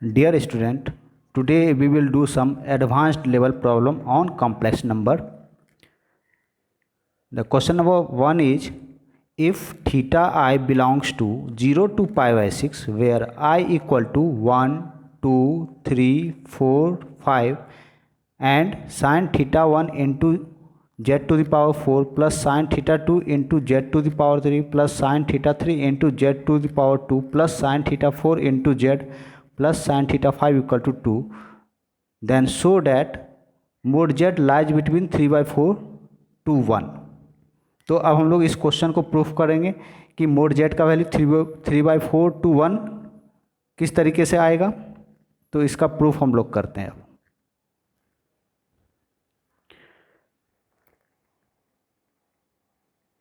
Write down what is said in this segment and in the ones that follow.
Dear student, today we will do some advanced level problem on complex number. The question number 1 is, if theta I belongs to 0 to pi by 6 where I equal to 1, 2, 3, 4, 5 and sin theta 1 into z to the power 4 plus sin theta 2 into z to the power 3 plus sin theta 3 into z to the power 2 plus sin theta 4 into z plus sin theta 5 equal to 2, then show that mod z lies between 3/4 to 1. तो अब हम लोग इस question को proof करेंगे कि mode Z का value 3/4 to 1 किस तरीके से आएगा। तो इसका प्रूफ हम लोग करते हैं। अब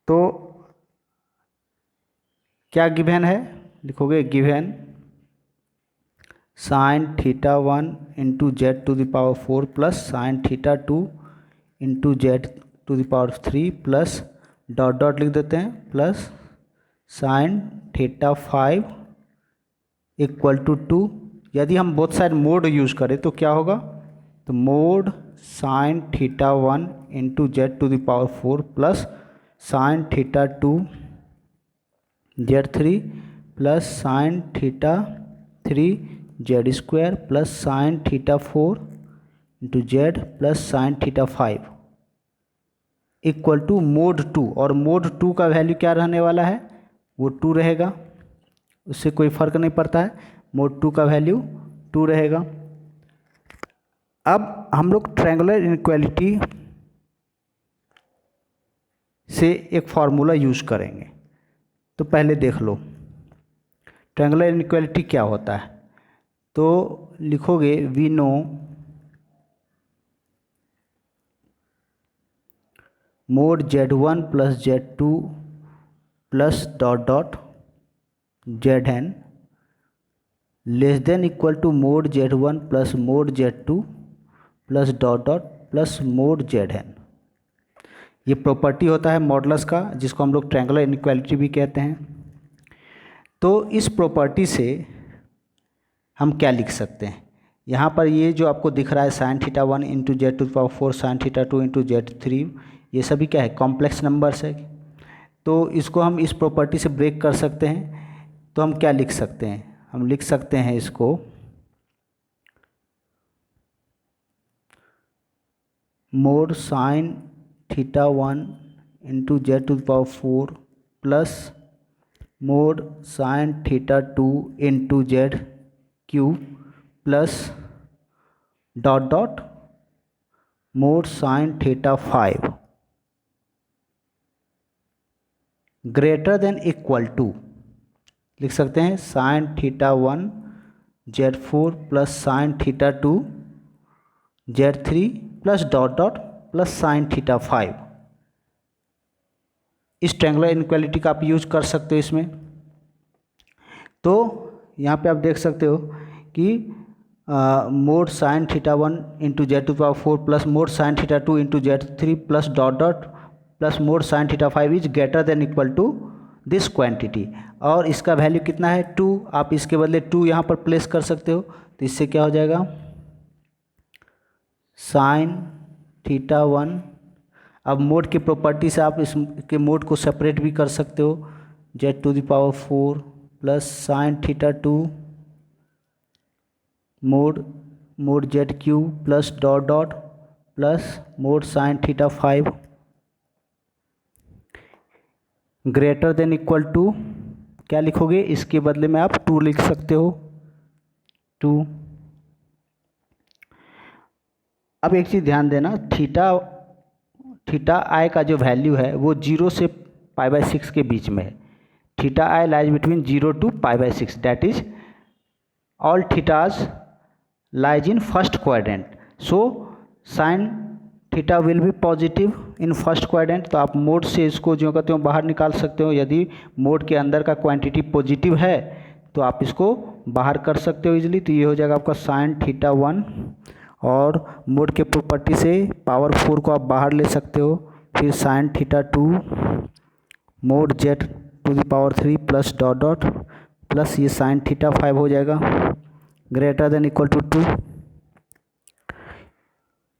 तो क्या गिवन है, लिखोगे given sine theta 1 into z to the power 4 plus sine theta 2 into z to the power 3 plus dot dot लिख देते हैं plus sine theta 5 equal to 2। यदि हम बोथ साइड मोड यूज़ करें तो क्या होगा, तो mod sine theta 1 into z to the power 4 plus sine theta 2 z 3 plus sine theta 3 z square plus sine theta 4 into z plus sine theta 5 equal to mod 2। और mode 2 का value क्या रहने वाला है, वो 2 रहेगा, उससे कोई फ़र्क नहीं पड़ता है, मोड 2 का वैल्यू 2 रहेगा। अब हम लोग ट्रायंगुलर इनइक्वालिटी से एक फार्मूला यूज़ करेंगे। तो पहले देख लो ट्रायंगुलर इनइक्वालिटी क्या होता है। तो लिखोगे we know mod z1 plus z2 plus dot dot zn less than equal to mod z1 plus mod z2 plus dot dot plus mod zn। ये प्रॉपर्टी होता है मॉडुलस का, जिसको हम लोग ट्रायंगुलर इनइक्वालिटी भी कहते हैं। तो इस प्रॉपर्टी से हम क्या लिख सकते हैं, यहाँ पर ये जो आपको दिख रहा है sine theta 1 into z to the power 4 sine theta 2 into z 3, ये सभी क्या है, कॉम्प्लेक्स नंबर्स है। तो इसको हम इस प्रॉपर्टी से ब्रेक कर सकते हैं। तो हम क्या लिख सकते हैं, हम लिख सकते हैं इसको mod sine theta 1 into z to the power 4 plus mod sine theta 2 into z cube plus dot dot mod sine theta 5 greater than equal to, लिख सकते हैं sine theta 1 z 4 plus sine theta 2 z 3 plus dot dot plus sine theta 5। इस triangular inequality का आप use कर सकते हो इसमें। तो यहाँ पे आप देख सकते हो कि mod sine theta 1 into z to power 4 plus mod sine theta 2 into z 3 plus dot dot plus mod sine theta 5 is greater than equal to this quantity. और इसका वैल्यू कितना है, 2। आप इसके बदले 2 यहाँ पर प्लेस कर सकते हो। तो इससे क्या हो जाएगा, साइन थीटा 1। अब मोड की प्रॉपर्टी से आप इसके मोड को सेपरेट भी कर सकते हो, z to the power 4 plus sine theta 2 mod z cube plus dot dot plus mod sine theta 5 greater than equal to, क्या लिखोगे, इसके बदले में आप 2 लिख सकते हो, 2। अब एक चीज़ ध्यान देना, थीटा आई का जो वैल्यू है वो 0 से π/6 के बीच में है। Theta I lies between 0 to π/6, that is all thetas lies in first quadrant. So sine theta will be positive in first quadrant. तो आप मोड से इसको जो कहते हो बाहर निकाल सकते हो। यदि मोड के अंदर का क्वांटिटी पॉजिटिव है तो आप इसको बाहर कर सकते हो इजीली। तो ये हो जाएगा आपका साइन थीटा 1, और मोड के प्रॉपर्टी से पावर 4 को आप बाहर ले सकते हो। फिर sine theta 2 mod z to the power 3 plus dot dot plus ये साइन थीटा 5 हो जाएगा ग्रेटर देन इक्वल टू 2।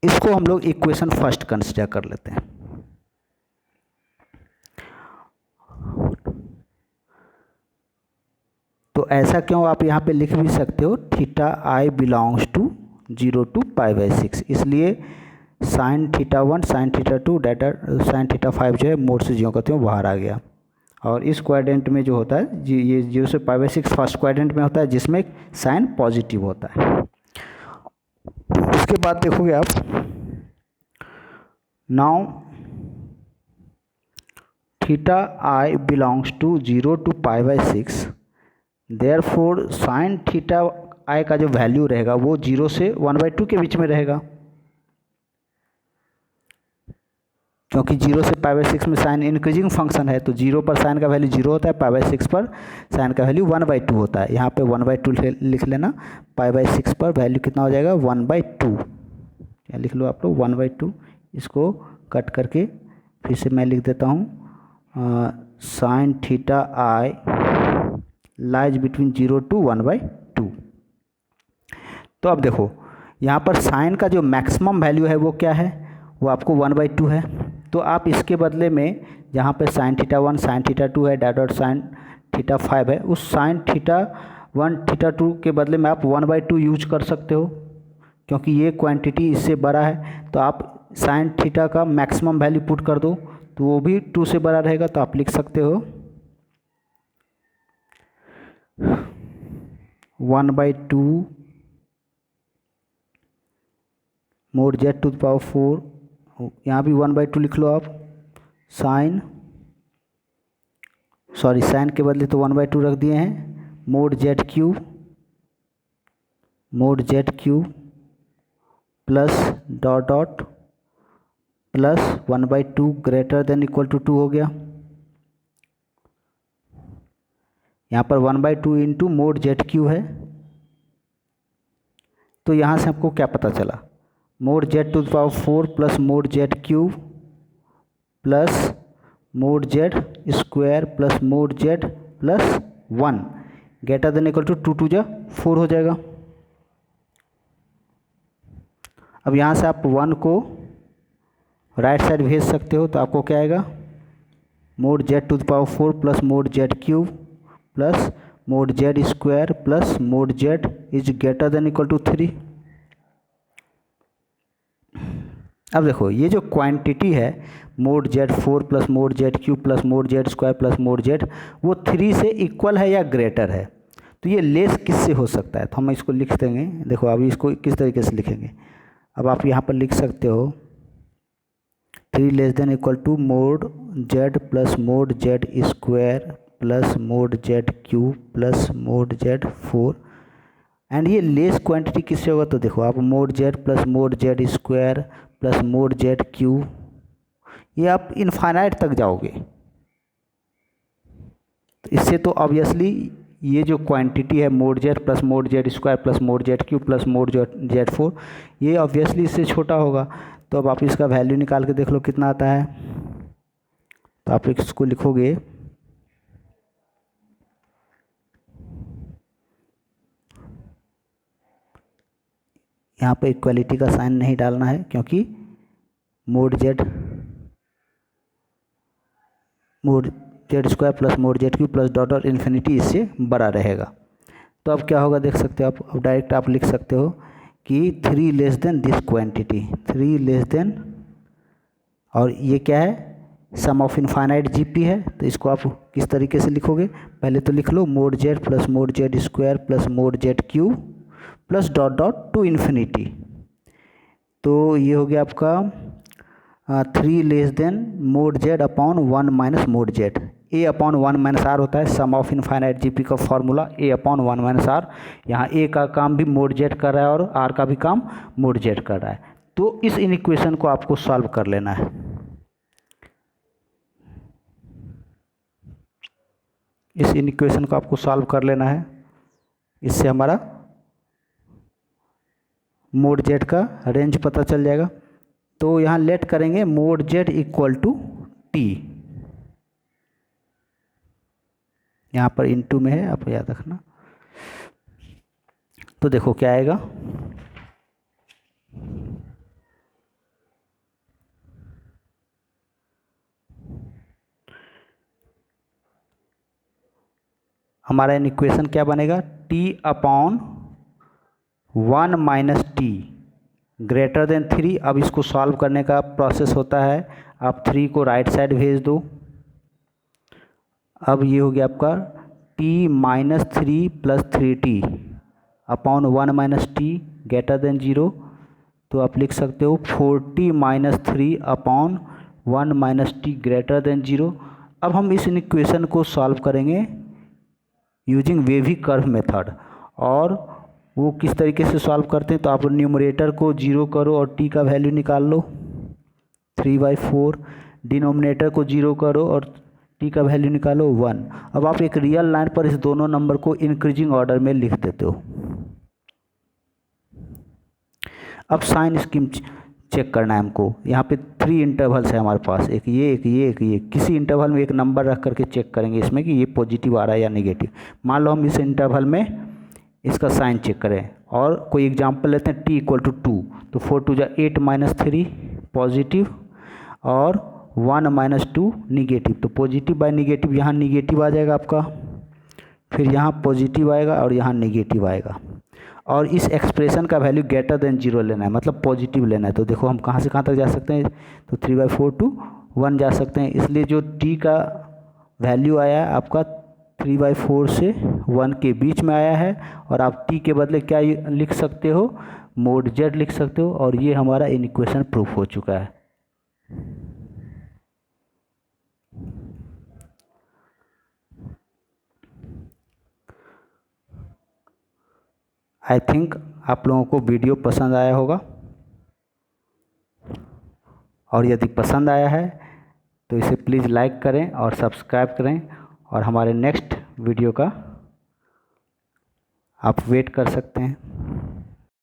इसको हम लोग इक्वेशन फर्स्ट कंसिडर कर लेते हैं। तो ऐसा क्यों, आप यहाँ पे लिख भी सकते हो theta I belongs to 0 to π/6, इसलिए sine theta 1 sine theta 2 dot sine theta 5 जो है मोड से ज्यों करते हो बाहर आ गया। और इस क्वाड्रेंट में जो होता है ये 0 से π/6 फर्स्ट क्वाड्रेंट में होता है, जिसमें साइन पॉजिटिव होता है। उसके बाद देखोगे आप, now theta I belongs to 0 to π/6, therefore sine theta I का जो वैल्यू रहेगा वो 0 से 1/2 के बीच में रहेगा, क्योंकि 0 से π/6 में साइन इंक्रीजिंग फंक्शन है। तो 0 पर साइन का वैल्यू 0 होता है, π/6 पर साइन का वैल्यू 1/2 होता है। यहाँ पे 1/2 लिख लेना, π/6 पर वैल्यू कितना हो जाएगा 1/2। क्या लिख लो आप लोग 1/2। इसको कट करके फिर से मैं लिख देता हूँ, sign theta I lies between 0 to 1/2। तो अब देखो यहाँ पर साइन का जो मैक्सिमम वैल्यू है वो क्या है, वो आपको 1/2 है। तो आप इसके बदले में जहाँ पे साइन थीटा 1 साइन थीटा 2 है डॉट साइन थीटा 5 है, उस साइन थीटा 1 थीटा 2 के बदले में आप 1/2 यूज कर सकते हो, क्योंकि ये क्वांटिटी इससे बड़ा है। तो आप साइन थीटा का मैक्सिमम वैल्यू पुट कर दो तो वो भी 2 से बड़ा रहेगा। तो आप लिख सकते हो 1/2 mod z to the power 4, यहाँ भी 1/2 लिख लो आप। साइन के बदले तो 1/2 रख दिए हैं, mod z cube plus dot plus 1/2 greater than equal to 2 हो गया। यहाँ पर 1/2 इंटू mod z क्यूब है। तो यहाँ से आपको क्या पता चला, mod z to the power 4 plus mod z cube plus mod z square plus mod z plus 1 greater than equal to 2 2 जा 4 हो जाएगा। अब यहाँ से आप 1 को राइट साइड भेज सकते हो, तो आपको क्या आएगा mod z to the power 4 plus mod z cube plus mod z square plus mod z is greater than equal to 3। अब देखो ये जो क्वांटिटी है mod z 4 plus mod z cube plus mod z square plus mod z, वो 3 से equal है या greater है। तो ये लेस किससे हो सकता है, तो हम इसको लिख देंगे। देखो अभी इसको किस तरीके से लिखेंगे, अब आप यहाँ पर लिख सकते हो 3 less than equal to mod z plus mod z square plus mod z cube plus mod z 4। And ये लेस क्वांटिटी किससे होगा, तो देखो आप mod z plus mod z square plus mod z cube, ये आप इनफाइनाइट तक जाओगे। तो इससे तो ऑब्वियसली ये जो क्वांटिटी है mod z plus mod z square plus mod z cube plus mod z 4, ये ऑब्वियसली इससे छोटा होगा। तो अब आप इसका वैल्यू निकाल के देख लो कितना आता है। तो आप इसको लिखोगे यहाँ पे इक्वलिटी का साइन नहीं डालना है, क्योंकि mod z square plus mod z cube plus dot और इन्फिनिटी इससे बड़ा रहेगा। तो अब क्या होगा देख सकते हो आप, अब डायरेक्ट आप लिख सकते हो कि 3 less then this quantity, 3 less then, और ये क्या है सम ऑफ इनफाइनाइट जीपी है। तो इसको आप किस तरीके से लिखोगे, पहले तो लिख लो mod z plus mod z square plus mod z cube plus dot to infinity. तो ये हो गया आपका 3 less than mod z upon 1 minus mod z, a upon 1 minus r होता है सम ऑफ इनफाइनाइट जीपी का formula, a upon 1 minus r. यहाँ a का काम भी mod z कर रहा है और r का भी काम mod z कर रहा है। तो इस इक्वेशन को आपको सॉल्व कर लेना है। इस इक्वेशन को आपको सॉल्व कर लेना है, इससे हमारा mod z का रेंज पता चल जाएगा। तो यहाँ लेट करेंगे mod z equal to t, यहाँ पर इनटू में है, आप याद रखना। तो देखो क्या आएगा, हमारा इक्वेशन क्या बनेगा, t upon 1 minus T greater than 3। अब इसको सॉल्व करने का प्रोसेस होता है, आप 3 को राइट साइड भेज दो। अब ये हो गया आपका t minus 3 plus 3t upon 1 minus T greater than 0। तो आप लिख सकते हो 4t minus 3 upon 1 minus T greater than 0। अब हम इस इक्वेशन को सॉल्व करेंगे यूजिंग वेवी कर्व मेथड। और वो किस तरीके से सॉल्व करते हैं, तो आप न्यूमरेटर को 0 करो और t का वैल्यू निकाल लो 3/4, डिनोमिनेटर को 0 करो और t का वैल्यू निकालो 1। अब आप एक रियल लाइन पर इस दोनों नंबर को इंक्रीजिंग ऑर्डर में लिख देते हो। अब साइन स्कीम चेक करना है हमको। यहाँ पे 3 इंटरवल्स है हमारे पास, एक ये एक ये एक ये। किसी इंटरवल में एक नंबर रख करके चेक करेंगे इसमें कि ये पॉजिटिव आ रहा है या नेगेटिव। मान लो हम इस इंटरवल में इसका साइन चेक करें और कोई एग्जांपल लेते हैं t = 2, तो 4 2 जा 8 माइनस 3 पॉजिटिव और 1 माइनस 2 निगेटिव। तो पॉजिटिव बाय निगेटिव, यहाँ निगेटिव आ जाएगा आपका, फिर यहाँ पॉजिटिव आएगा और यहाँ निगेटिव आएगा। और इस एक्सप्रेशन का वैल्यू ग्रेटर देन 0 लेना है, मतलब पॉजिटिव लेना है। तो देखो हम कहाँ से कहाँ तक जा सकते हैं, तो 3/4 to 1 जा सकते हैं। इसलिए जो t का वैल्यू आया है आपका 3/4 से 1 के बीच में आया है। और आप t के बदले क्या लिख सकते हो, mod z लिख सकते हो। और ये हमारा इक्वेशन प्रूफ हो चुका है। आई थिंक आप लोगों को वीडियो पसंद आया होगा, और यदि पसंद आया है तो इसे प्लीज़ लाइक करें और सब्सक्राइब करें। और हमारे नेक्स्ट वीडियो का आप वेट कर सकते हैं।